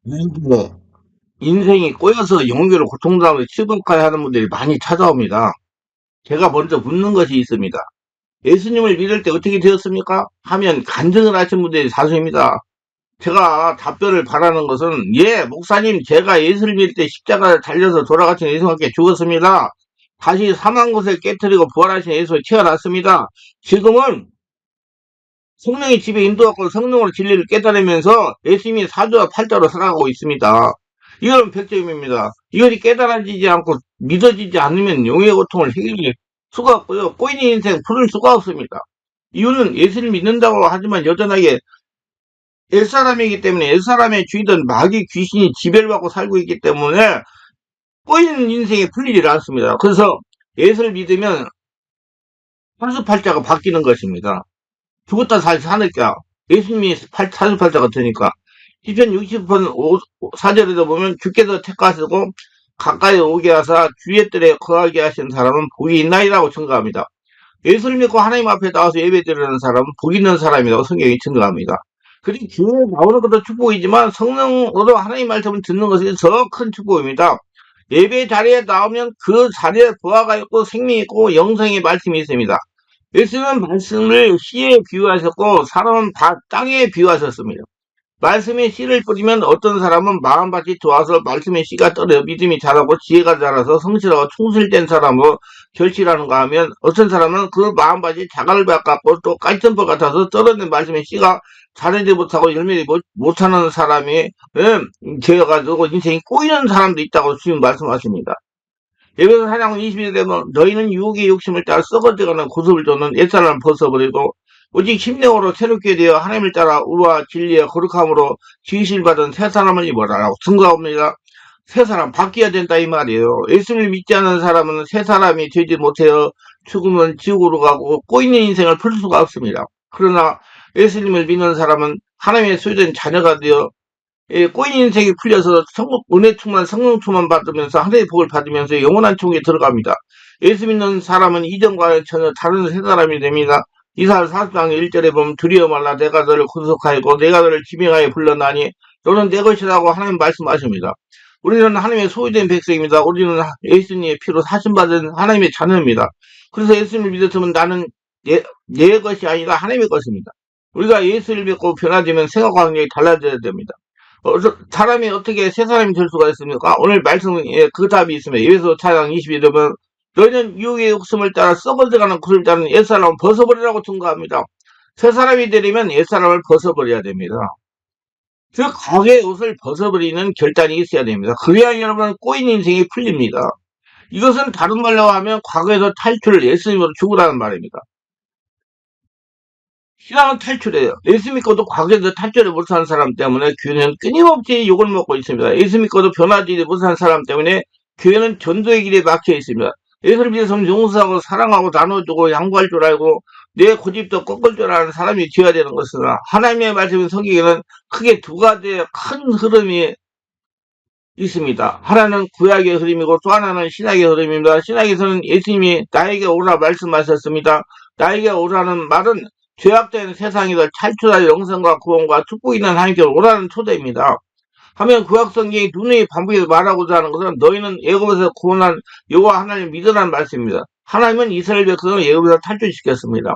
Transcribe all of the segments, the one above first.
네. 인생이 꼬여서 영계로 고통당하고 실버카야 하는 분들이 많이 찾아옵니다. 제가 먼저 묻는 것이 있습니다. 예수님을 믿을 때 어떻게 되었습니까? 하면 간증을 하신 분들이 다수입니다. 제가 답변을 바라는 것은, 예, 목사님, 제가 예수를 믿을 때 십자가에 달려서 돌아가신 예수와 함께 죽었습니다. 다시 사망 것을 깨뜨리고 부활하신 예수를 태어났습니다. 지금은 성령이 집에 인도하고 성령으로 진리를 깨달으면서 예수님이 사주와 팔자로 살아가고 있습니다. 이건 100점입니다. 이것이 깨달아지지 않고 믿어지지 않으면 용의 고통을 해결할 수가 없고요. 꼬이는 인생 풀을 수가 없습니다. 이유는 예수를 믿는다고 하지만 여전하게 옛사람이기 때문에 옛사람의 주이던 마귀 귀신이 지배를 받고 살고 있기 때문에 꼬이는 인생이 풀리질 않습니다. 그래서 예수를 믿으면 사주팔자가 바뀌는 것입니다. 죽었다 다시 사니까 예수님이 사주팔자가 되니까 시편 60편 4절에도 보면 주께서 택하시고 가까이 오게 하사 주의 뜰에 거하게 하신 사람은 복이 있나이라고 증거합니다. 예수를 믿고 하나님 앞에 나와서 예배드리는 사람은 복 있는 사람이라고 성경이 증거합니다. 그리고 교회에 나오는 것도 축복이지만 성령으로 하나님 말씀을 듣는 것이 더 큰 축복입니다. 예배 자리에 나오면 그 자리에 부하가 있고 생명이 있고 영생의 말씀이 있습니다. 예수님은 말씀을 씨에 비유하셨고 사람은 땅에 비유하셨습니다. 말씀에 씨를 뿌리면 어떤 사람은 마음밭이 좋아서 말씀의 씨가 떨어 믿음이 자라고 지혜가 자라서 성실하고 충실된 사람으로 결실하는가 하면 어떤 사람은 그 마음밭이 자갈을 바꿨고 또 깔점벌 같아서 떨어진 말씀의 씨가 자라지 못하고 열매를 못하는 사람이 되어가지고 인생이 꼬이는 사람도 있다고 주님 말씀하십니다. 예배소 4장 20일 되면 너희는 유혹의 욕심을 따라 썩어져가는 고습을 쫓는 옛사람을 벗어버리고 오직 심령으로 새롭게 되어 하나님을 따라 우와 진리와 거룩함으로 지으실 받은 새 사람을 입어라라고 증거합니다. 새 사람 바뀌어야 된다 이 말이에요. 예수를 믿지 않는 사람은 새 사람이 되지 못해요. 죽으면 지옥으로 가고 꼬이는 인생을 풀 수가 없습니다. 그러나 예수님을 믿는 사람은 하나님의 소유된 자녀가 되어 꼬인 인생이 풀려서 은혜 충만, 성령 충만 받으면서 하나님의 복을 받으면서 영원한 천국에 들어갑니다. 예수 믿는 사람은 이전과는 전혀 다른 새 사람이 됩니다. 이사야 40장 1절에 보면 두려워 말라 내가 너를 구속하였고 내가 너를 지명하여 불렀나니 너는 내 것이라고 하나님 말씀하십니다. 우리는 하나님의 소유된 백성입니다. 우리는 예수님의 피로 사신받은 하나님의 자녀입니다. 그래서 예수님을 믿었으면 나는 내 것이 아니라 하나님의 것입니다. 우리가 예수를 믿고 변화되면 생각과 능력이 달라져야 됩니다. 사람이 어떻게 새 사람이 될 수가 있습니까? 오늘 말씀에 그 답이 있습니다. 예배소 4장 22절에 보면 너희는 유혹의 욕심을 따라 썩어져가는 구를 따르는 옛사람을 벗어버리라고 증거합니다. 새 사람이 되려면 옛사람을 벗어버려야 됩니다. 즉 과거의 옷을 벗어버리는 결단이 있어야 됩니다. 그래야 여러분 꼬인 인생이 풀립니다. 이것은 다른 말로 하면 과거에서 탈출을 예수님으로 죽으라는 말입니다. 신앙은 탈출해요. 예수 믿고도 과거에서 탈출을 못한 사람 때문에 교회는 끊임없이 욕을 먹고 있습니다. 예수 믿고도 변화되지 못한 사람 때문에 교회는 전도의 길에 막혀 있습니다. 예수를 믿어서 용서하고 사랑하고 나눠주고 양보할 줄 알고 내 고집도 꺾을 줄 아는 사람이 되어야 되는 것이나 하나님의 말씀인 성경에는 크게 두 가지의 큰 흐름이 있습니다. 하나는 구약의 흐름이고 또 하나는 신약의 흐름입니다. 신약에서는 예수님이 나에게 오라 말씀하셨습니다. 나에게 오라는 말은 죄악된 세상에서 탈출할 영생과 구원과 축복이 있는 하나님께 오라는 초대입니다. 하면 구약성경이 누누이 반복해서 말하고자 하는 것은 너희는 애굽에서 구원한 여호와 하나님을 믿으라는 말씀입니다. 하나님은 이스라엘 백성을 애굽에서 탈출시켰습니다.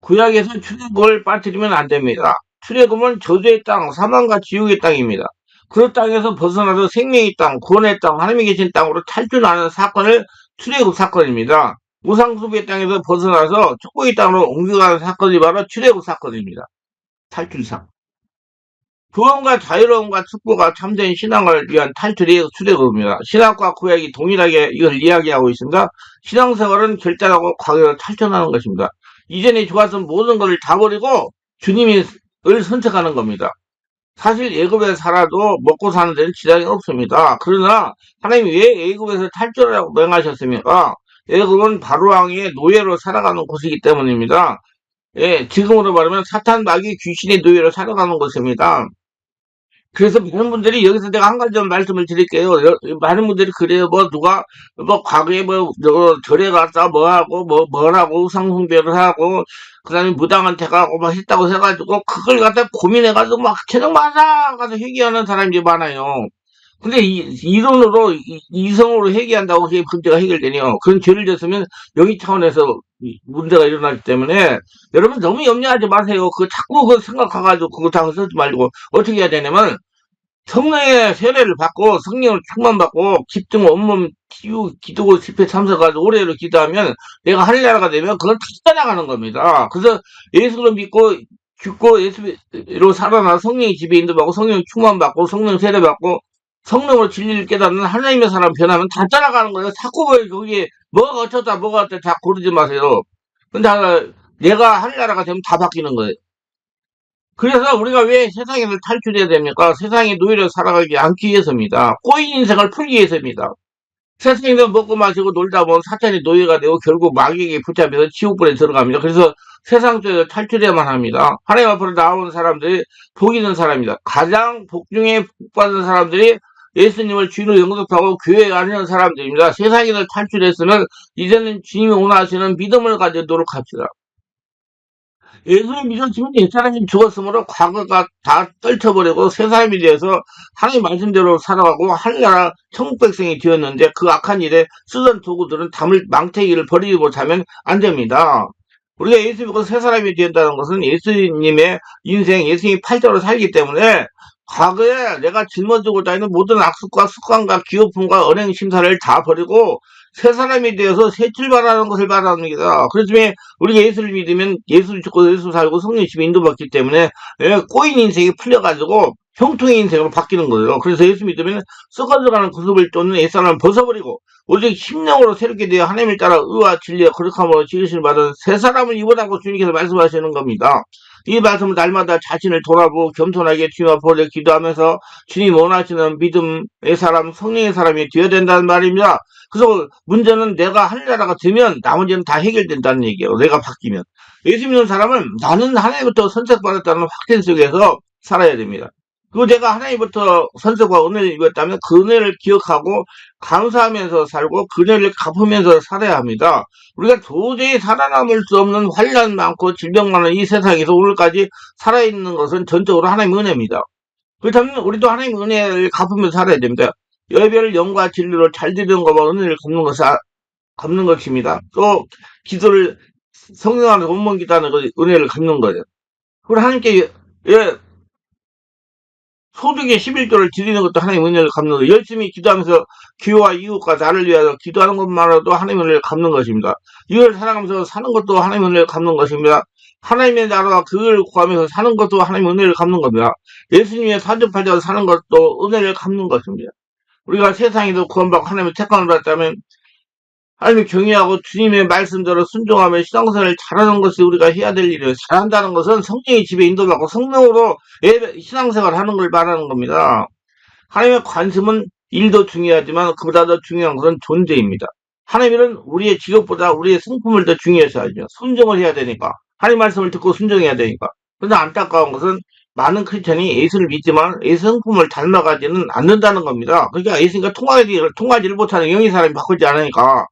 구약에서 출애굽을 빠뜨리면 안 됩니다. 출애굽은 저주의 땅, 사망과 지옥의 땅입니다. 그 땅에서 벗어나서 생명의 땅, 구원의 땅, 하나님이 계신 땅으로 탈출하는 사건을 출애굽 사건입니다. 우상숭배 땅에서 벗어나서 축복의 땅으로 옮겨가는 사건이 바로 출애굽 사건입니다. 탈출사. 구원과 자유로움과 축복과 참된 신앙을 위한 탈출이 출애굽입니다. 신학과 구약이 동일하게 이걸 이야기하고 있습니다. 신앙생활은 결단하고 과거로 탈출하는 것입니다. 이전에 좋았던 모든 것을 다 버리고 주님을 선택하는 겁니다. 사실 애굽에 살아도 먹고 사는 데는 지장이 없습니다. 그러나 하나님이 왜 애굽에서 탈출하라고 명하셨습니까? 애굽은 바로왕의 노예로 살아가는 곳이기 때문입니다. 예, 지금으로 말하면 사탄 마귀 귀신의 노예로 살아가는 곳입니다. 그래서 많은 분들이 여기서 내가 한 가지만 말씀을 드릴게요. 많은 분들이 그래요. 뭐 누가 뭐 과거에 뭐 절에 갔다 뭐 하고 뭐라고 우상숭배를 하고 그다음에 무당한테 가고 막 했다고 해가지고 그걸 갖다 고민해가지고 막 최종 맞아가지고 회개하는 사람들이 많아요. 근데 이론으로 이성으로 회개한다고 그게 문제가 해결되네요. 그런 죄를 졌으면 여기 차원에서 문제가 일어나기 때문에 여러분 너무 염려하지 마세요. 그거 자꾸 그거 생각해가지고 그거 다 쓰지 말고 어떻게 해야 되냐면 성령의 세례를 받고 성령을 충만받고 집중 온몸 기도 집회 참석하고 오래로 기도하면 내가 하늘나라가 되면 그건 다 나가는 겁니다. 그래서 예수를 믿고 죽고 예수로 살아나 성령의 집에 인도받고 성령 충만받고 성령 세례받고 성령으로 진리를 깨닫는 하나님의 사람 변하면 다 따라가는 거예요. 자꾸 왜 거기에 뭐가 어쩌다 뭐가 어쩌다 다 고르지 마세요. 근데 내가 하늘나라가 되면 다 바뀌는 거예요. 그래서 우리가 왜 세상에서 탈출해야 됩니까? 세상의 노예로 살아가지 않기 위해서입니다. 꼬인 인생을 풀기 위해서입니다. 세상에서 먹고 마시고 놀다 보면 사탄의 노예가 되고 결국 마귀에게 붙잡혀서 지옥불에 들어갑니다. 그래서 세상 속에서 탈출해야만 합니다. 하나님 앞으로 나오는 사람들이 복 있는 사람입니다. 가장 복 중에 복 받은 사람들이 예수님을 주인으로 영접하고 교회에 가는 사람들입니다. 세상에서 탈출했으면 이제는 주님이 원하시는 믿음을 가지도록 합시다. 예수를 믿었지만 옛사람이 죽었으므로 과거가 다 떨쳐버리고 새 사람이 되어서 하나님 말씀대로 살아가고 하늘나라 천국 백성이 되었는데 그 악한 일에 쓰던 도구들은 담을 망태기를 버리지 못하면 안 됩니다. 우리가 예수 믿고 새 사람이 되었다는 것은 예수님의 인생, 예수님이 팔자로 살기 때문에 과거에 내가 짊어지고 다니는 모든 악습과 습관과 기호품과 언행 심사를 다 버리고 새 사람이 되어서 새 출발하는 것을 바랍니다. 그렇지만 우리가 예수를 믿으면 예수를 죽고 예수 살고 성령 집에 인도받기 때문에 꼬인 인생이 풀려가지고 형통의 인생으로 바뀌는 거예요. 그래서 예수 믿으면 썩어져가는 구습을 쫓는 옛사람을 벗어버리고 오직 심령으로 새롭게 되어 하나님을 따라 의와 진리와 거룩함으로 지으심을 받은 새 사람을 입으라고 주님께서 말씀하시는 겁니다. 이 말씀을 날마다 자신을 돌아보고 겸손하게 주님 앞에 기도하면서 주님 원하시는 믿음의 사람, 성령의 사람이 되어야 된다는 말입니다. 그래서 문제는 내가 하늘나라가 되면 나머지는 다 해결된다는 얘기예요. 내가 바뀌면. 예수 믿는 사람은 나는 하나님부터 선택받았다는 확신 속에서 살아야 됩니다. 그리고 내가 하나님부터 선택과 은혜를 입었다면 그 은혜를 기억하고 감사하면서 살고 그 은혜를 갚으면서 살아야 합니다. 우리가 도저히 살아남을 수 없는 환란 많고 질병 많은 이 세상에서 오늘까지 살아있는 것은 전적으로 하나님의 은혜입니다. 그렇다면 우리도 하나님의 은혜를 갚으면서 살아야 됩니다. 여별 영과 진리로 잘 드리는 것과 은혜를 갚는 것입니다. 또 기도를 성령 안에서 온몸 기도하는 은혜를 갚는 거죠. 그리고 하나님께 소득의 11조를 드리는 것도 하나님의 은혜를 갚는 거예요. 열심히 기도하면서 교회와 이웃과 나를 위하여 기도하는 것만으로도 하나님의 은혜를 갚는 것입니다. 이걸 살아가면서 사는 것도 하나님의 은혜를 갚는 것입니다. 하나님의 나라와 그걸 구하면서 사는 것도 하나님의 은혜를 갚는 겁니다. 예수님의 사주팔자로 사는 것도 은혜를 갚는 것입니다. 우리가 세상에도 구원받고 하나님의 택함을 받았다면 하나님을 경외하고 주님의 말씀대로 순종하며 신앙생활을 잘하는 것이 우리가 해야 될 일이에요. 잘한다는 것은 성령의 집에 인도받고 성령으로 신앙생활을 하는 걸 말하는 겁니다. 하나님의 관심은 일도 중요하지만 그보다 더 중요한 것은 존재입니다. 하나님은 우리의 직업보다 우리의 성품을 더 중요해서 하죠. 순종을 해야 되니까. 하나님 말씀을 듣고 순종해야 되니까. 그런데 안타까운 것은 많은 크리스천이 예수를 믿지만 예수 성품을 닮아가지는 않는다는 겁니다. 그러니까 예수님과 통하지를 못하는 영의 사람이 바꾸지 않으니까.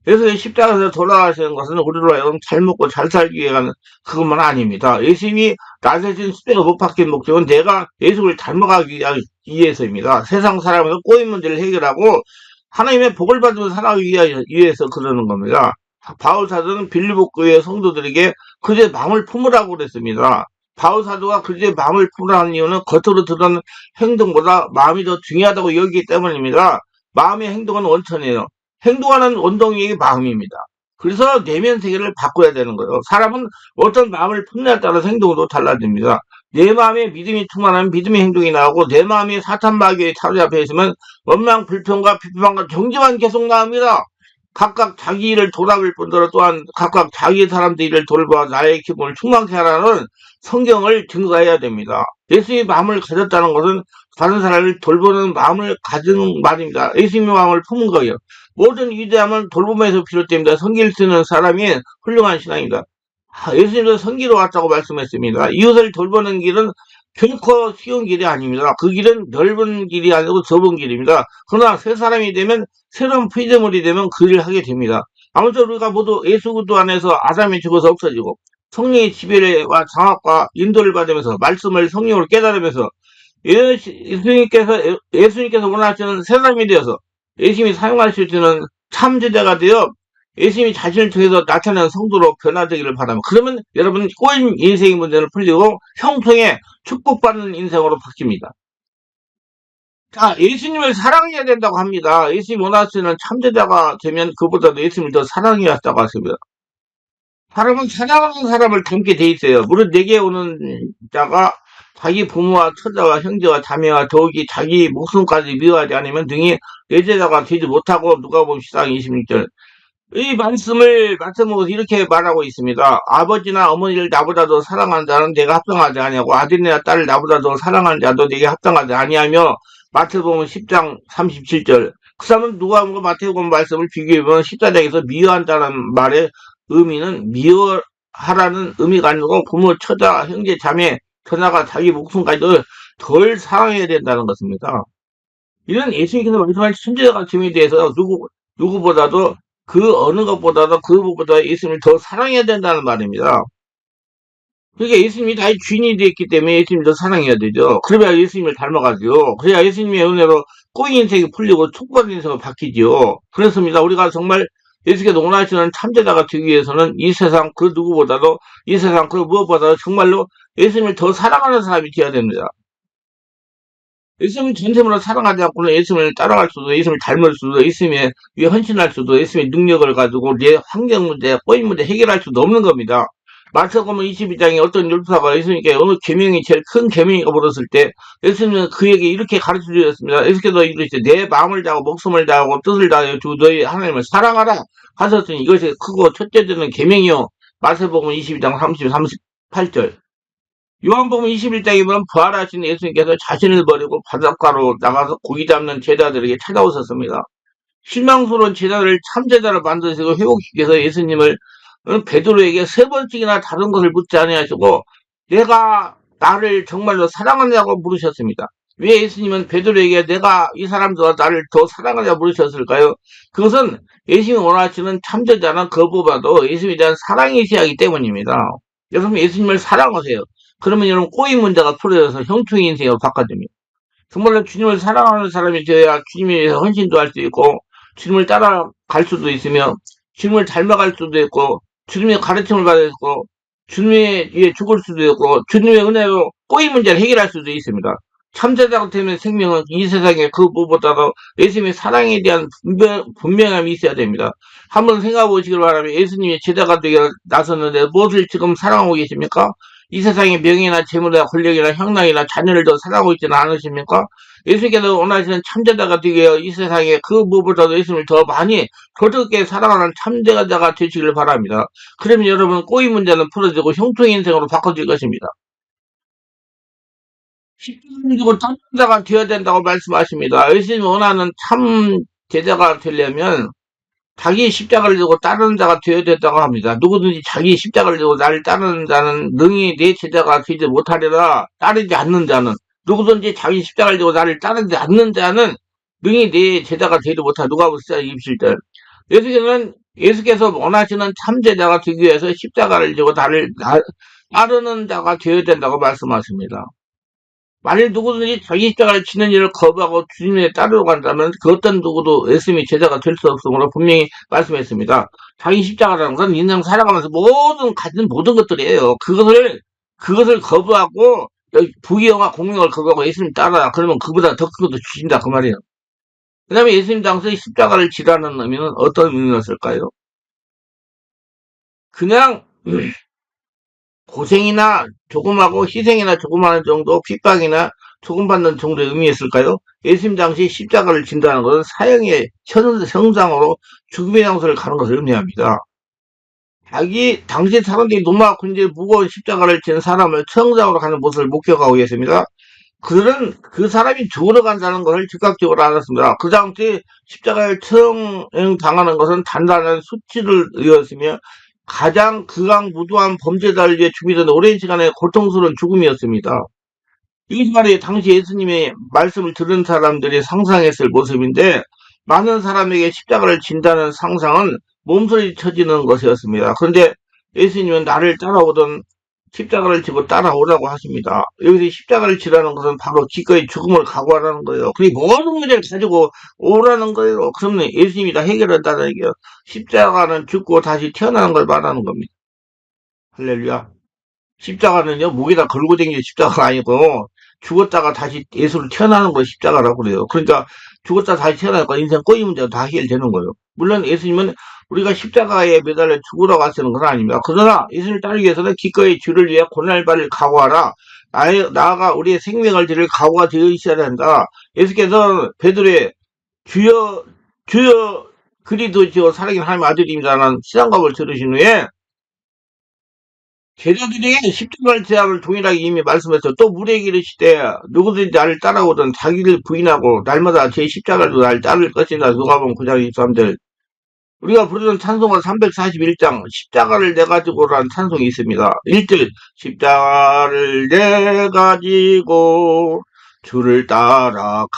그래서 십자가에서 돌아가시는 것은 우리로 하여금 잘 먹고 잘 살기 위한 그것만 아닙니다. 예수님이 나세신 십자가 못 박힌 목적은 내가 예수를 닮아가기 위해서입니다. 세상 사람의 꼬인 문제를 해결하고 하나님의 복을 받으면서 살아가기 위해서 그러는 겁니다. 바울 사도는 빌립보 교회 성도들에게 그들의 마음을 품으라고 그랬습니다. 바울 사도가 그들의 마음을 품으라는 이유는 겉으로 드러나는 행동보다 마음이 더 중요하다고 여기기 때문입니다. 마음의 행동은 원천이에요. 행동하는 원동력이 마음입니다. 그래서 내면 세계를 바꿔야 되는 거예요. 사람은 어떤 마음을 품냐에 따라서 행동도 달라집니다. 내 마음에 믿음이 충만하면 믿음의 행동이 나오고 내 마음이 사탄 마귀에 사로잡혀 있으면 원망, 불평과 비판과 정죄만 계속 나옵니다. 각각 자기 일을 돌아볼 뿐더러 또한 각각 자기 사람들 일을 돌봐 나의 기쁨을 충만케 하라는 성경을 증거해야 됩니다. 예수님의 마음을 가졌다는 것은 다른 사람을 돌보는 마음을 가진 말입니다. 예수님의 마음을 품은 거예요. 모든 위대함은 돌봄에서 비롯됩니다. 성기를 쓰는 사람이 훌륭한 신앙입니다. 예수님도 성기로 왔다고 말씀했습니다. 이웃을 돌보는 길은 결코 쉬운 길이 아닙니다. 그 길은 넓은 길이 아니고 좁은 길입니다. 그러나 새 사람이 되면, 새로운 피조물이 되면 그 일을 하게 됩니다. 아무쪼록 우리가 모두 예수 그리스도 안에서 아담이 죽어서 없어지고 성령의 지배와 장악과 인도를 받으면서 말씀을 성령으로 깨달으면서 예수님께서 원하시는 새 사람이 되어서 예수님이 사용할 수 있는 참제자가 되어 예수님이 자신을 통해서 나타내는 성도로 변화되기를 바랍니다. 그러면 여러분 꼬인 인생의 문제는 풀리고 형통의 축복받는 인생으로 바뀝니다. 자, 예수님을 사랑해야 된다고 합니다. 예수님 원하시는 참제자가 되면 그보다도 예수님을 더 사랑해야 한다고 하십니다. 사람은 사랑하는 사람을 닮게 돼 있어요. 무릇 내게 오는 자가 자기 부모와 처자와 형제와 자매와 더욱이 자기 목숨까지 미워하지 않으면 등이 내 제자가 되지 못하고 누가복음 14장 26절 이 말씀으로 이렇게 말하고 있습니다. 아버지나 어머니를 나보다 더 사랑하는 자는 내가 합당하지 아니하고 아들이나 딸을 나보다 더 사랑하는 자도 내게 합당하지 아니하며 마태복음 10장 37절 그 사람은 누가복음 마태복음 말씀을 비교해보면 14장에서 미워한다는 말의 의미는 미워하라는 의미가 아니고 부모, 처자, 형제, 자매, 전하가 자기 목숨까지도 덜 사랑해야 된다는 것입니다. 이런 예수님께서 말씀하신 천재가 짐에 대해서 누구보다도 그 어느 것보다도 그것보다 예수님을 더 사랑해야 된다는 말입니다. 그러니까 예수님이 나의 주인이 되었기 때문에 예수님을 더 사랑해야 되죠. 그래야 예수님을 닮아가죠. 그래야 예수님의 은혜로 꼬인 인생이 풀리고 축복받은 인생을 바뀌죠. 그렇습니다. 우리가 정말 예수께서 원하시는 참제자가 되기 위해서는 이 세상 그 누구보다도 이 세상 그 무엇보다도 정말로 예수님을 더 사랑하는 사람이 되어야 됩니다. 예수님을 전심으로 사랑하지 않고는 예수님을 따라갈 수도, 예수님을 닮을 수도, 예수님에 위해 헌신할 수도, 예수님의 능력을 가지고 내 환경 문제, 꼬인 문제 해결할 수도 없는 겁니다. 마태복음 22장에 어떤 율법사가 예수님께 어느 계명이 제일 큰 계명이 물었을 때 예수님은 그에게 이렇게 가르쳐 주셨습니다. 예수께서 이르시되 내 마음을 다하고 목숨을 다하고 뜻을 다하여 주 너희 하나님을 사랑하라 하셨으니 이것이 크고 첫째 되는 계명이요. 마태복음 22장 38절. 요한복음 21장에 보면 부활하신 예수님께서 자신을 버리고 바닷가로 나가서 고기 잡는 제자들에게 찾아오셨습니다. 실망스러운 제자들을 참제자로 만드시고 회복시키기 위해서 예수님을 베드로에게 세 번씩이나 다른 것을 묻지 아니하시고 내가 나를 정말로 사랑하냐고 물으셨습니다. 왜 예수님은 베드로에게 내가 이 사람들과 나를 더 사랑하냐고 물으셨을까요? 그것은 예수님이 원하시는 참제자는 그보다도 예수님에 대한 사랑이 있어야 하기 때문입니다. 여러분 예수님을 사랑하세요. 그러면 여러분 꼬인 문제가 풀어져서 형통의 인생으로 바꿔집니다. 정말로 주님을 사랑하는 사람이 되어야 주님에 대해서 헌신도 할 수 있고 주님을 따라갈 수도 있으며 주님을 닮아갈 수도 있고 주님의 가르침을 받을 수 있고 주님의 위해 죽을 수도 있고 주님의 은혜로 꼬인 문제를 해결할 수도 있습니다. 참제자가 되면 생명은 이 세상에 그 무엇보다도 예수님의 사랑에 대한 분명함이 있어야 됩니다. 한번 생각해 보시길 바라면 예수님의 제자가 되게 나섰는데 무엇을 지금 사랑하고 계십니까? 이 세상의 명예나 재물이나 권력이나 형량이나 자녀를 더 사랑하고 있지는 않으십니까? 예수님께서 원하시는 참제자가 되기 위해 이 세상에 그 무엇보다도 예수님을 더 많이 거듭게 사랑하는 참제자가 되시기를 바랍니다. 그러면 여러분 꼬인 문제는 풀어지고 형통의 인생으로 바꿔질 것입니다. 십자가를 지고 참제자가 되어야 된다고 말씀하십니다. 예수님이 원하는 참 제자가 되려면 자기 십자가를 지고 따르는 자가 되어야 된다고 합니다. 누구든지 자기 십자가를 지고 나를 따르는 자는 능히 내 제자가 되지 못하리라. 따르지 않는 자는 누구든지 자기 십자가를 지고 나를 따르지 않는 자는 능히 내 제자가 되지 못하리라. 누가복음 14장 27절. 예수께서 원하시는 참제자가 되기 위해서 십자가를 지고 나를 따르는 자가 되어야 된다고 말씀하십니다. 만일 누구든지 자기 십자가를 지는 일을 거부하고 주님에 따르려고 한다면 그 어떤 누구도 예수님의 제자가 될 수 없으므로 분명히 말씀했습니다. 자기 십자가라는 건 인생 살아가면서 가진 모든 것들이에요. 그것을 거부하고 부귀영화 공명을 거부하고 예수님 따라라. 그러면 그보다 더 큰 것도 주신다 그 말이에요. 그 다음에 예수님 당시 십자가를 지라는 의미는 어떤 의미였을까요? 그냥 고생이나 조금하고 희생이나 조금하는 정도, 핍박이나 조금 받는 정도의 의미였을까요? 예수님 당시 십자가를 진다는 것은 사형의 형상으로 죽음의 장소를 가는 것을 의미합니다. 당시 사람들이 노마와 군대의 무거운 십자가를 진 사람을 처형장으로 가는 모습을 목격하고 계십니다. 그들은 그 사람이 죽으러 간다는 것을 즉각적으로 알았습니다. 그 당시 십자가를 처형당하는 것은 단단한 수치를 이었으며 가장 극악무도한 범죄자를 위해 준비된 오랜 시간의 고통스러운 죽음이었습니다. 이것이 바로 당시 예수님의 말씀을 들은 사람들이 상상했을 모습인데, 많은 사람에게 십자가를 진다는 상상은 몸소리 쳐지는 것이었습니다. 그런데 예수님은 나를 따라오던 십자가를 지고 따라오라고 하십니다. 여기서 십자가를 지라는 것은 바로 기꺼이 죽음을 각오하라는 거예요. 그리고 모든 문제를 가지고 오라는 거예요. 그러면 예수님이 다 해결한다는 얘기예요. 십자가는 죽고 다시 태어나는 걸 말하는 겁니다. 할렐루야. 십자가는요, 목에다 걸고 다니는 십자가가 아니고, 죽었다가 다시 예수로 태어나는 걸 십자가라고 그래요. 그러니까, 죽었다 다시 태어나니까 인생 꼬이 문제가 다 해결되는 거예요. 물론 예수님은 우리가 십자가에 매달려 죽으라고 하시는 건 아닙니다. 그러나 예수님을 따르기 위해서는 기꺼이 주를 위해 고난을 받을 각오하라. 나아가 우리의 생명을 드릴 각오가 되어 있어야 된다. 예수께서 베드로의 주여, 주여, 그리스도시요 살아계신 하나님의 아들입니다라는 시상각을 들으신 후에 제자들이 십자가를 제약을 동일하게 이미 말씀했어요. 또 우리에게 이르시되 누구든지 나를 따라오든 자기를 부인하고 날마다 제 십자가를 날 따를 것이다. 누가복음 9장 23절. 우리가 부르는 찬송가 341장 십자가를 내 가지고라는 찬송이 있습니다. 1절 십자가를 내 가지고 주를 따라갑니다.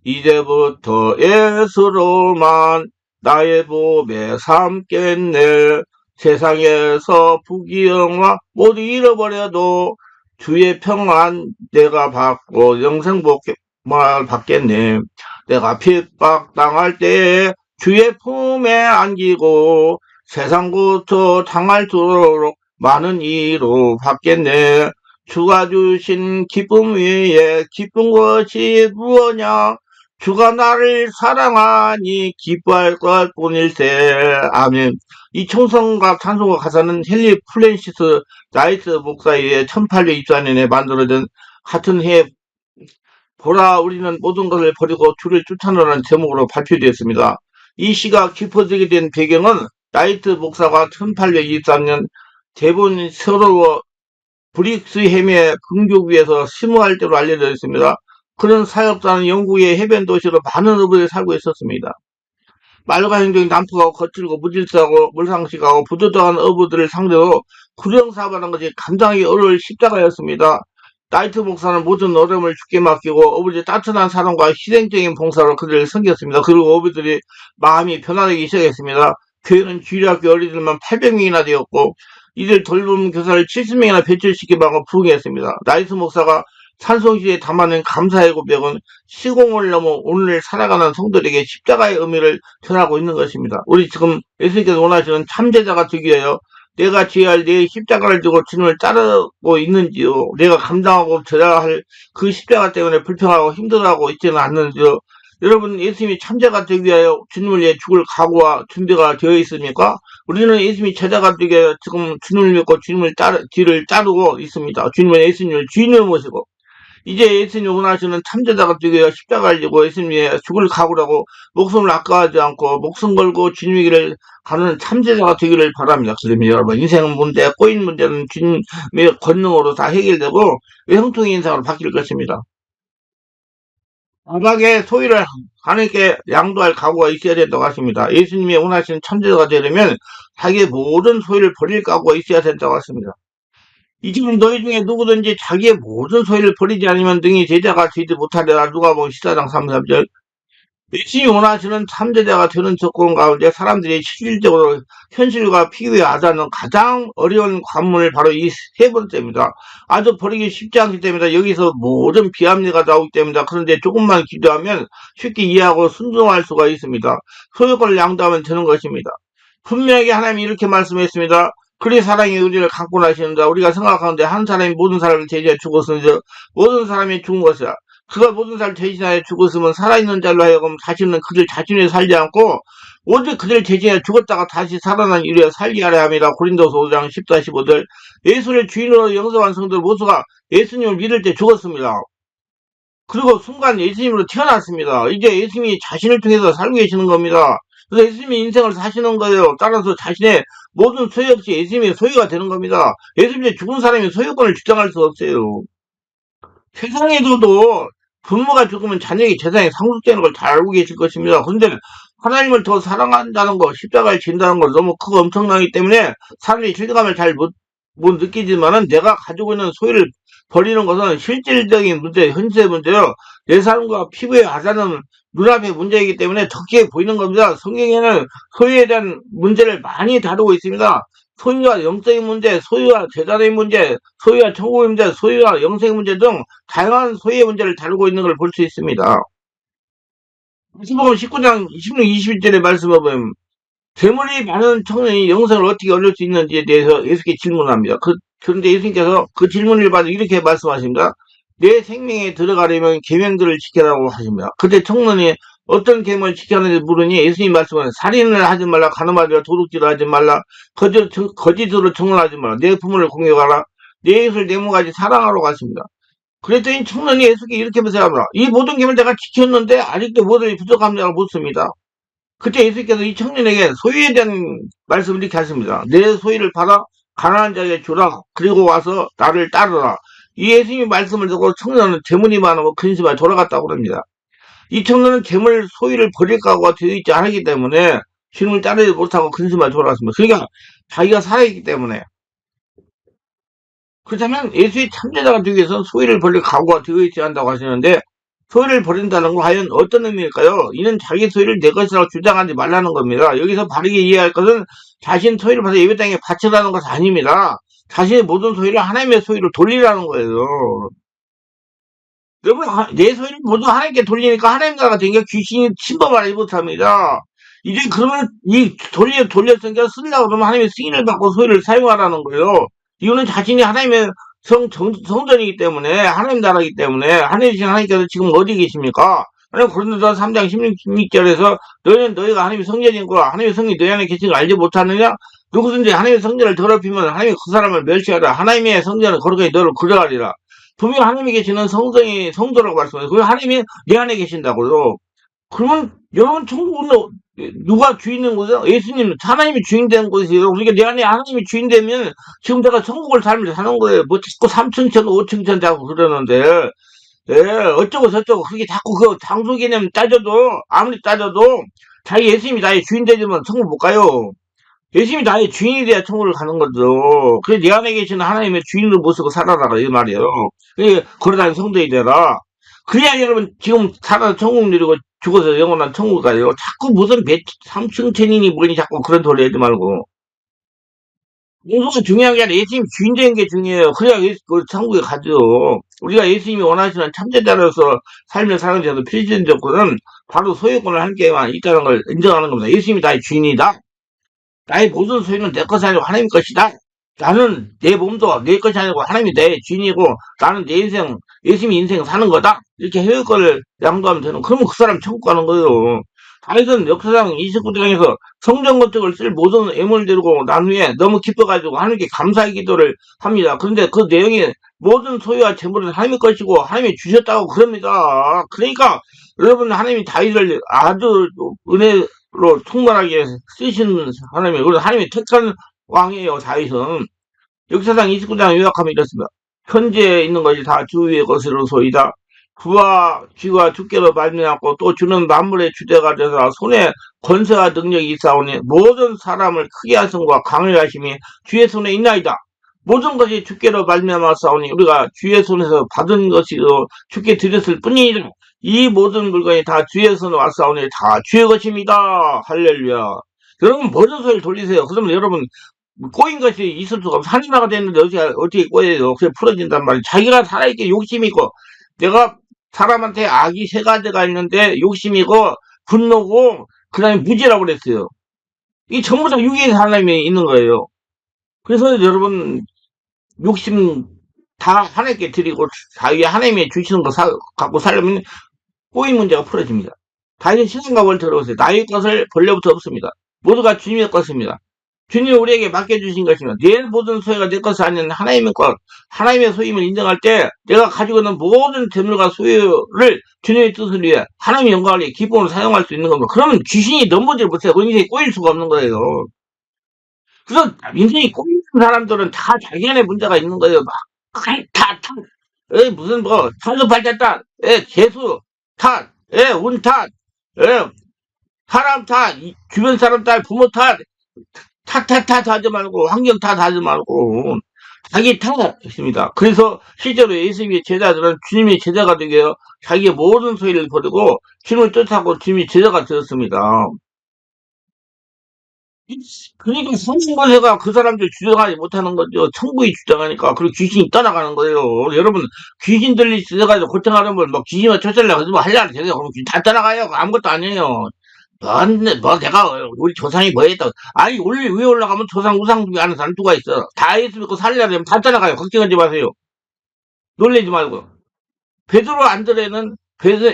이제부터 예수로만 나의 몸에 삼겠네. 세상에서 부귀영화 모두 잃어버려도 주의 평안 내가 받고 영생복만 받겠네. 내가 핍박당할 때에 주의 품에 안기고 세상 고통 당할수록 많은 이로 받겠네. 주가 주신 기쁨 위에 기쁜 것이 무엇냐? 주가 나를 사랑하니 기뻐할 것 뿐일세. 아멘. 이 청성과 찬송가 가사는 헨리 프랜시스 나이트 목사의 1824년에 만들어진 같은 해에 보라 우리는 모든 것을 버리고 주를 쫓아노라는 제목으로 발표되었습니다. 이 시가 깊어지게 된 배경은 나이트 목사가 1823년 대본 서러워 브릭스햄의 근교구에서 심우할 때로 알려져 있습니다. 그런 사역자는 영국의 해변 도시로 많은 어부들이 살고 있었습니다. 말과 행동이 난폭하고 거칠고 무질서하고 물상식하고 부도덕한 어부들을 상대로 구령사업하는 것이 감당하기 어려울 십자가였습니다. 나이트 목사는 모든 어려움을 주께 맡기고 어부들의 따뜻한 사랑과 희생적인 봉사로 그들을 섬겼습니다. 그리고 어부들이 마음이 변화되기 시작했습니다. 교회는 주일학교 어린이들만 800명이나 되었고 이들 돌봄 교사를 70명이나 배출시키고 부흥했습니다. 나이트 목사가 찬송시에 담아낸 감사의 고백은 시공을 넘어 오늘 살아가는 성도들에게 십자가의 의미를 전하고 있는 것입니다. 우리 지금 예수님께서 원하시는 참제자가 되기 위하여 내가 지어야 할 내 십자가를 지고 주님을 따르고 있는지요. 내가 감당하고 져야 할 그 십자가 때문에 불평하고 힘들어하고 있지는 않는지요. 여러분 예수님이 참제가 되기 위하여 주님을 위해 죽을 각오와 준비가 되어 있습니까? 우리는 예수님이 제자가 되기 위하여 지금 주님을 믿고 뒤를 따르고 있습니다. 주님은 예수님을 주인으로 모시고 이제 예수님이 원하시는 참제자가 되기 위해 십자가를 지고 예수님의 죽을 각오라고 목숨을 아까워하지 않고 목숨 걸고 주님의 길을 가는 참제자가 되기를 바랍니다. 그러면 여러분 인생 문제, 꼬인 문제는 주님의 권능으로 다 해결되고 형통의 인생으로 바뀔 것입니다. 마박의 소유를 하나님께 양도할 각오가 있어야 된다고 하십니다. 예수님이 원하시는 참제자가 되려면 자기의 모든 소유를 버릴 각오가 있어야 된다고 하십니다. 이지금 너희 중에 누구든지 자기의 모든 소유를 버리지 않으면 등이 제자가 되지 못하리라. 누가복음 14장 33절. 예수님이 원하시는 참제자가 되는 조건 가운데 사람들이 실질적으로 현실과 비교하자는 가장 어려운 관문을 바로 이 세 번째입니다. 아주 버리기 쉽지 않기 때문에 여기서 모든 비합리가 나오기 때문에 그런데 조금만 기도하면 쉽게 이해하고 순종할 수가 있습니다. 소유권을 양도하면 되는 것입니다. 분명하게 하나님이 이렇게 말씀했습니다. 그리 사랑이 우리를 갖고 나시는다. 우리가 생각하는데 한 사람이 모든 사람을 대신해 죽었으니 모든 사람이 죽은 것이야. 그가 모든 사람을 대신하여 죽었으면 살아있는 자로 하여금 다시는 그들 자신을 살지 않고 오직 그들 대신해 죽었다가 다시 살아난 이래 살게 하려 합니다. 고린도서 5장 14, 15절. 예수를 주인으로 영접한 성도들 모두가 예수님을 믿을 때 죽었습니다. 그리고 순간 예수님으로 태어났습니다. 이제 예수님이 자신을 통해서 살고 계시는 겁니다. 그래서 예수님이 인생을 사시는 거예요. 따라서 자신의 모든 소유 없이 예수님의 소유가 되는 겁니다. 예수님이 죽은 사람이 소유권을 주장할 수 없어요. 세상에서도 부모가 죽으면 자녀에게 재산이 상속되는 걸 잘 알고 계실 것입니다. 그런데 하나님을 더 사랑한다는 거, 십자가를 진다는 걸 너무 크고 엄청나기 때문에 사람들이 실감을 잘 못 느끼지만은 내가 가지고 있는 소유를 버리는 것은 실질적인 문제, 현재 문제요. 내 삶과 피부의 하자는 눈앞의 문제이기 때문에 적게 보이는 겁니다. 성경에는 소유에 대한 문제를 많이 다루고 있습니다. 소유와 영적인 문제, 소유와 재산의 문제, 소유와 천국의 문제, 소유와 영생의 문제 등 다양한 소유의 문제를 다루고 있는 걸 볼 수 있습니다. 그래서 보면 19장 16, 21절의 말씀을 보면 재물이 많은 청년이 영생을 어떻게 얻을 수 있는지에 대해서 예수께 질문합니다. 그런데 예수님께서 그 질문을 받아 이렇게 말씀하십니다. 내 생명에 들어가려면 계명들을 지켜라고 하십니다. 그때 청년이 어떤 계명을 지켜야하는지 물으니 예수님 말씀은 살인을 하지 말라, 간음하지 말라, 도둑질을 하지 말라, 거짓으로 청론하지 말라, 내 부모를 공경하라, 내 이웃을 내 몸같이 사랑하라고 하십니다. 그랬더니 청년이 예수께 이렇게 말씀합니다. 이 모든 계명을 내가 지켰는데 아직도 뭐든지 부족함을 묻습니다. 그때 예수께서 이 청년에게 소유에 대한 말씀을 이렇게 하십니다. 내 소유를 팔아 가난한 자에게 주라. 그리고 와서 나를 따르라. 이 예수님의 말씀을 듣고 청년은 재물이 많고 근심하여 돌아갔다고 합니다. 이 청년은 재물 소유를 버릴 각오가 되어 있지 않았기 때문에 주님을 따르지 못하고 근심하여 돌아갔습니다. 그러니까 자기가 살아있기 때문에. 그렇다면 예수의 참제자가 되기 위해서는 소유를 버릴 각오가 되어 있지 않다고 하시는데 소유를 버린다는 건 과연 어떤 의미일까요? 이는 자기 소유를 내 것이라고 주장하지 말라는 겁니다. 여기서 바르게 이해할 것은 자신 소유를 받아 예배 땅에 바치라는 것은 아닙니다. 자신의 모든 소유를 하나님의 소유로 돌리라는 거예요. 여러분, 내 소유를 모두 하나님께 돌리니까 하나님 나라가 된 게 귀신이 침범을 하지 못합니다. 이제 그러면 돌렸으니까 쓰려고 그러면 하나님의 승인을 받고 소유를 사용하라는 거예요. 이거는 자신이 하나님의 성전이기 때문에, 하나님 나라이기 때문에, 하나님이신 하나님께서 지금 어디 계십니까? 하나님 고린도서 3장 16절에서 너희는 너희가 하나님의 성전인과 하나님의 성이 너희 안에 계신 걸 알지 못하느냐? 누구든지 하나님의 성전을 더럽히면 하나님이 그 사람을 멸시하라. 하나님의 성전을 거룩하게 너를 구려하리라. 분명히 하나님이 계시는 성도라고 말씀해요. 그 하나님이 내 안에 계신다고요. 그러면 여러분 천국은 누가 주인인 거죠? 예수님, 하나님이 주인 된 곳이에요. 그러니까 내 안에 하나님이 주인 되면 지금 내가 천국을 삶을 사는 거예요. 뭐 자꾸 3층천, 5층천 자꾸 그러는데, 예, 어쩌고 저쩌고 그렇게 자꾸 그 장소 개념 따져도 아무리 따져도 자기 예수님이 나의 주인 되지만 천국 못 가요. 예수님이 나의 주인이 돼야 천국을 가는 거죠. 그래서 내 안에 계시는 하나님의 주인으로 모시고 살아라 이 말이에요. 걸어다니는 성도이 되라. 그래야 여러분 지금 살아서 천국 누리고 죽어서 영원한 천국 가요. 자꾸 무슨 삼층천이니 뭐니 자꾸 그런 소리 하지 말고. 공소가 중요한 게 아니라 예수님 주인 되는 게 중요해요. 그래야 그 천국에 가죠. 우리가 예수님이 원하시는 참제자로서 삶을 사는 데서 필수적인 조건은 바로 소유권을 함께만 있다는 걸 인정하는 겁니다. 예수님이 나의 주인이다. 나의 모든 소유는 내 것이 아니고 하나님 것이다. 나는 내 몸도 내 것이 아니고 하나님이 내 주인이고 나는 내 인생, 예수님이 인생 사는 거다. 이렇게 해외 거를 양도하면 되는. 그러면 그 사람 천국 가는 거예요. 다윗은 역사상 29장에서 성전 건축을 쓸 모든 애물을 들고 난 후에 너무 기뻐가지고 하나님께 감사의 기도를 합니다. 그런데 그 내용이 모든 소유와 재물은 하나님의 것이고 하나님이 주셨다고 그럽니다. 그러니까 여러분 하나님이 다윗을 아주 은혜로 충만하게 쓰시는 하나님이 그래서 하나님이 택한 왕이에요. 다윗은 역사상 29장 요약하면 이렇습니다. 현재에 있는 것이 다 주의 것으로소이다. 부와 쥐와 주께로 말미암고 또 주는 만물의 주대가 되사 손에 권세와 능력이 있사오니 모든 사람을 크게 하심과 강력하심이 주의 손에 있나이다. 모든 것이 주께로 말미암았사오니 우리가 주의 손에서 받은 것이로 주께 드렸을 뿐이니라. 이 모든 물건이 다 주의 손에 왔사오니 다 주의 것입니다. 할렐루야. 여러분 모든 소리를 돌리세요. 그러면 여러분 꼬인 것이 있을 수가 없어. 하나가 됐는데 어떻게 꼬여요? 그게 풀어진단 말이에요. 자기가 살아있게 욕심이 있고 내가 사람한테 악이 세 가지가 있는데 욕심이고 분노고 그 다음에 무지라고 그랬어요. 이 전부 다 육의 하나님이 있는 거예요. 그래서 여러분 욕심 다 하나님께 드리고 자기 하나님이 주시는 거 갖고 살려면 꼬인 문제가 풀어집니다. 다윗은 신앙감을 들어보세요. 나의 것을 벌레부터 없습니다. 모두가 주님의 것입니다. 주님이 우리에게 맡겨주신 것이면 내 모든 소유가 내 것이 아닌 하나님의 것, 하나님의 소임을 인정할 때 내가 가지고 있는 모든 재물과 소유를 주님의 뜻을 위해 하나님의 영광을 위해 기쁨으로 사용할 수 있는 겁니다. 그러면 귀신이 넘보지를 못해요. 그 인생이 꼬일 수가 없는 거예요. 그래서 인생이 꼬이는 사람들은 다 자기 안에 문제가 있는 거예요. 막 무슨 뭐 사주팔자 탓, 재수 탓, 운 탓, 사람 탓, 주변 사람 탓, 부모 탓, 탓 하지 말고, 환경 탓 하지 말고, 자기 탓입니다. 그래서 실제로 예수님의 제자들은 주님의 제자가 되게 해요. 자기의 모든 소유를 버리고 주님을 뜻하고 주님의 제자가 되었습니다. 그러니까 성신권세가 그 사람들 주장하지 못하는 거죠. 천국이 주장하니까. 그리고 귀신이 떠나가는 거예요. 여러분, 귀신 들리셔가지고 고통하는 분, 뭐, 귀신을 쫓으려고 하지 뭐 하려고 되세요. 그럼 귀신 다 떠나가요. 아무것도 아니에요. 뭐, 내가, 우리 조상이 뭐 했다고. 아니, 위에 올라가면 조상, 우상 중에 아는 사람 누가 있어. 다 예수 믿고 살려야 되면 다 떠나가요. 걱정하지 마세요. 놀라지 말고. 베드로 안드레는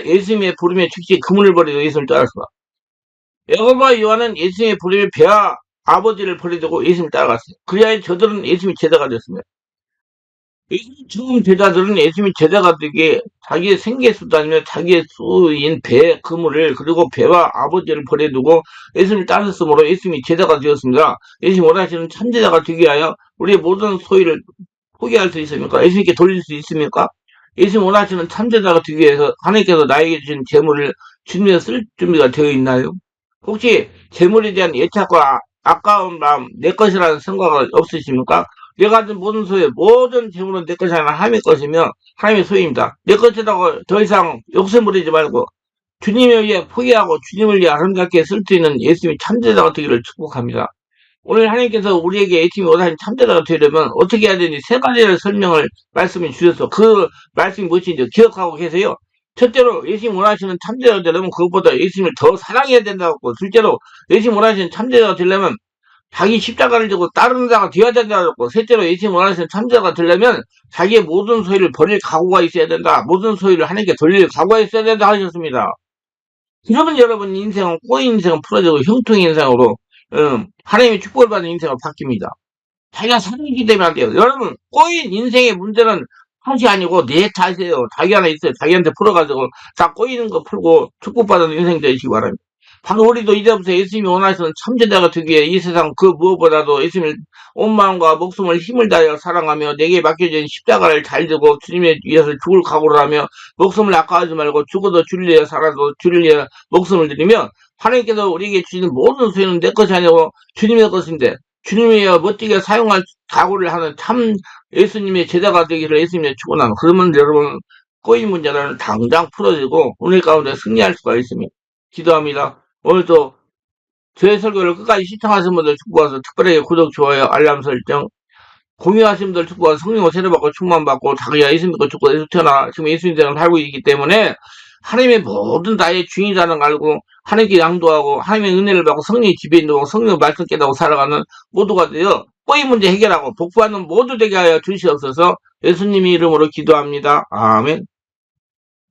예수님의 부름에 즉시 그물을 버리고 예수님을 따랐어. 야고보와 요한은 예수님의 부름에 배와 아버지를 버리고 예수님을 따라갔어요. 그래야 저들은 예수님의 제자가 됐습니다. 예수님 처음 제자들은 예수님의 제자가 되기에 자기의 생계수단이며 자기의 수인 배, 그물을 그리고 배와 아버지를 버려두고 예수님을 따랐으므로 예수님이 제자가 되었습니다. 예수님 원하시는 참제자가 되기 위하여 우리의 모든 소유를 포기할 수 있습니까? 예수님께 돌릴 수 있습니까? 예수님 원하시는 참제자가 되기 위해서 하나님께서 나에게 주신 재물을 주님에 쓸 준비가 되어 있나요? 혹시 재물에 대한 애착과 아까운 마음, 내 것이라는 생각은 없으십니까? 내가 가진 모든 소유, 모든 재물은 내 것이 아니라 하나님의 것이며 하나님의 소유입니다. 내 것이라고 더 이상 욕심 부리지 말고 주님을 위해 포기하고 주님을 위해 아름답게 쓸 수 있는 예수님의 참제자가 되기를 축복합니다. 오늘 하나님께서 우리에게 예수님이 원하신 참되다가 되려면 어떻게 해야 되는지 세 가지를 설명을 말씀해 주셔서 그 말씀이 무엇인지 기억하고 계세요? 첫째로 예수님 원하시는 참되다가 되려면 그것보다 예수님을 더 사랑해야 된다고. 둘째로 예수님 원하시는 참되다가 되려면 자기 십자가를 지고 다른 자가 되어야 된다고. 셋째로 예수님 원하시는 참되다가 되려면 자기의 모든 소유를 버릴 각오가 있어야 된다. 모든 소유를 하나님께 돌릴 각오가 있어야 된다 하셨습니다. 그러면 여러분 인생은 꼬인 인생은 풀어지고 형통의 인생으로 하나님의 축복을 받는 인생으로 바뀝니다. 자기가 살기 때문에 안 돼요. 여러분 꼬인 인생의 문제는 탓이 아니고 내 탓이에요. 자기 하나 있어요. 자기한테 풀어가지고 다 꼬이는 거 풀고 축복받는 인생 되시기 바랍니다. 바로 우리도 이제부터 예수님이 원하시는 참제자가 되기 위해 이 세상 그 무엇보다도 예수님을 온 마음과 목숨을 힘을 다하여 사랑하며 내게 맡겨진 십자가를 잘 지고 주님의 위해서 죽을 각오를 하며 목숨을 아까워하지 말고 죽어도 주를 위해 살아도 주를 위해 목숨을 드리며 하나님께서 우리에게 주시는 모든 소유는 내 것이 아니고 주님의 것인데 주님이 위해 멋지게 사용할 각오를 하는 참 예수님의 제자가 되기를 예수님의 축원합니다. 그러면 여러분 꼬인 문제는 당장 풀어지고 오늘 가운데 승리할 수가 있습니다. 기도합니다. 오늘도 제 설교를 끝까지 시청하신 분들 축복하셔서 특별하게 구독, 좋아요, 알람 설정, 공유하신 분들 축복하셔서 성령을 세례받고 충만받고 자기가 예수 믿고 죽고 예수 태어나 지금 예수 인생을 살고 있기 때문에 하나님의 모든 나의 주인이라는 걸 알고 하나님께 양도하고 하나님의 은혜를 받고 성령의 지배인도하고 성령의 말씀 깨닫고 살아가는 모두가 되어 꼬인 문제 해결하고 복받는 모두 되게 하여 주시옵소서. 예수님의 이름으로 기도합니다. 아멘.